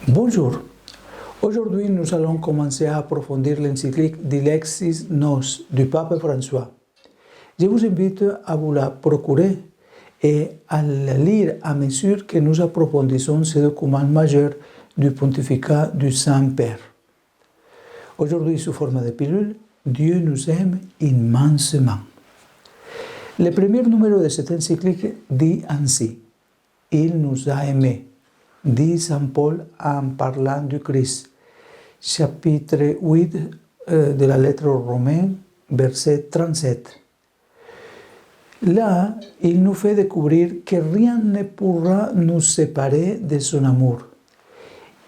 Bonjour. Aujourd'hui, nous allons commencer à approfondir l'encyclique Dilexis Nos du pape François. Je vous invite à vous la procurer et à la lire à mesure que nous approfondissons ce document majeur du pontificat du Saint-Père. Aujourd'hui, sous forme de pilule, Dieu nous aime immensement. Le premier numéro de cette encyclique dit ainsi: Il nous a aimés, dit Saint Paul en parlant du Christ. Chapitre 8 de la lettre aux Romains, verset 37. Là, il nous fait découvrir que rien ne pourra nous séparer de son amour.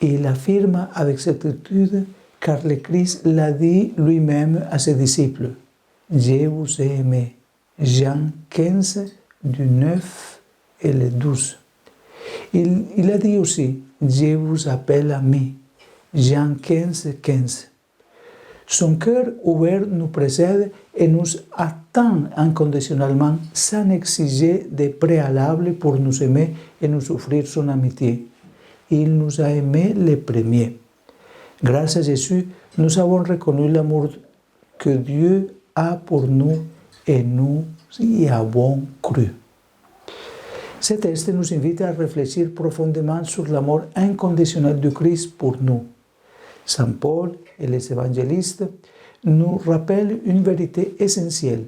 Il affirme avec certitude, car le Christ l'a dit lui-même à ses disciples: Je vous ai aimé. Jean 15, du 9 et le 12. Il a dit aussi: Je vous appelle ami. Jean 15, 15. Son cœur ouvert nous précède et nous attend inconditionnellement sans exiger de préalable pour nous aimer et nous offrir son amitié. Il nous a aimés les premiers. Grâce à Jésus, nous avons reconnu l'amour que Dieu a pour nous et nous y avons cru. Ce texte nous invite à réfléchir profondément sur l'amour inconditionnel du Christ pour nous. Saint Paul et les évangélistes nous rappellent une vérité essentielle.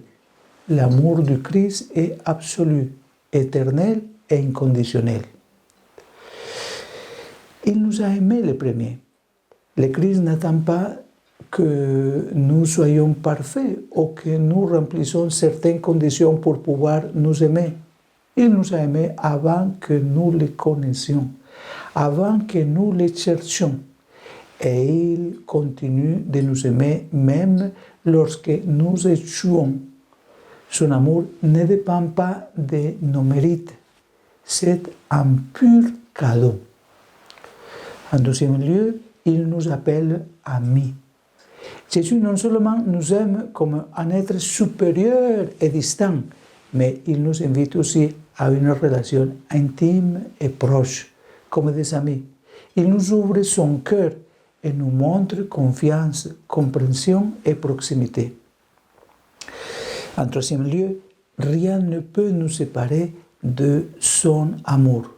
L'amour du Christ est absolu, éternel et inconditionnel. Il nous a aimés les premiers. Le Christ n'attend pas que nous soyons parfaits ou que nous remplissons certaines conditions pour pouvoir nous aimer. Il nous a aimés avant que nous les connaissions, avant que nous les cherchions. Et il continue de nous aimer même lorsque nous échouons. Son amour ne dépend pas de nos mérites. C'est un pur cadeau. En deuxième lieu, il nous appelle amis. Jésus non seulement nous aime comme un être supérieur et distant, mais il nous invite aussi à une relation intime et proche, comme des amis. Il nous ouvre son cœur et nous montre confiance, compréhension et proximité. En troisième lieu, rien ne peut nous séparer de son amour.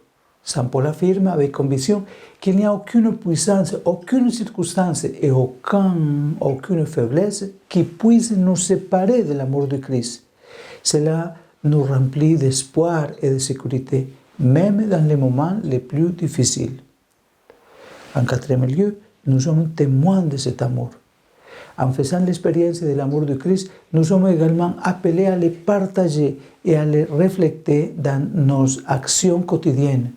Saint Paul affirme avec conviction qu'il n'y a aucune puissance, aucune circonstance et aucune faiblesse qui puisse nous séparer de l'amour de Christ. Cela nous remplit d'espoir et de sécurité, même dans les moments les plus difficiles. En quatrième lieu, nous sommes témoins de cet amour. En faisant l'expérience de l'amour de Christ, nous sommes également appelés à le partager et à le refléter dans nos actions quotidiennes.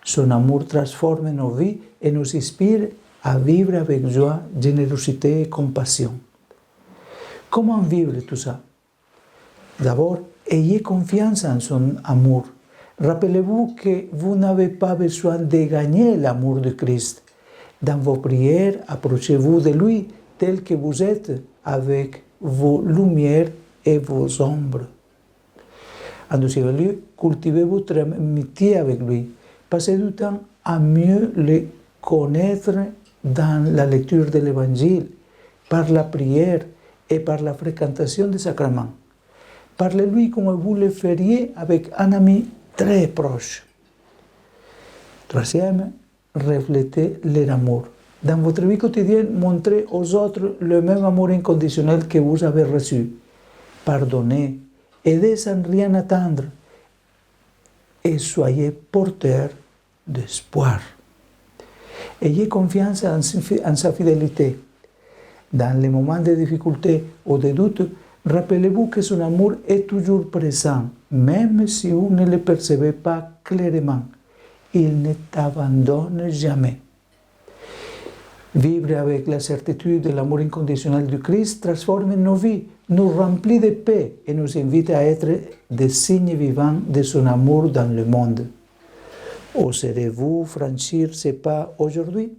Son amour transforme nos vies et nous inspire à vivre avec joie, générosité et compassion. Comment vivre tout ça? D'abord, ayez confiance en son amour. Rappelez-vous que vous n'avez pas besoin de gagner l'amour de Christ. Dans vos prières, approchez-vous de lui tel que vous êtes, avec vos lumières et vos ombres. En deuxième lieu, cultivez votre amitié avec lui. Passez du temps à mieux le connaître dans la lecture de l'Évangile, par la prière et par la fréquentation des sacrements. Parlez-lui comme vous le feriez avec un ami très proche. Troisième, reflétez leur amour. Dans votre vie quotidienne, montrez aux autres le même amour inconditionnel que vous avez reçu. Pardonnez, aidez sans rien attendre et soyez porteurs d'espoir. Ayez confiance en sa fidélité. Dans les moments de difficulté ou de doute, rappelez-vous que son amour est toujours présent, même si vous ne le percevez pas clairement. Il ne t'abandonne jamais. Vivre avec la certitude de l'amour inconditionnel du Christ transforme nos vies, nous remplit de paix et nous invite à être des signes vivants de son amour dans le monde. Oserez-vous franchir ces pas aujourd'hui?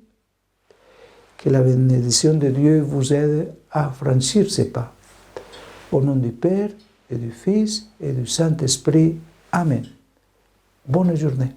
Que la bénédiction de Dieu vous aide à franchir ces pas. Au nom du Père et du Fils et du Saint-Esprit. Amen. Bonne journée.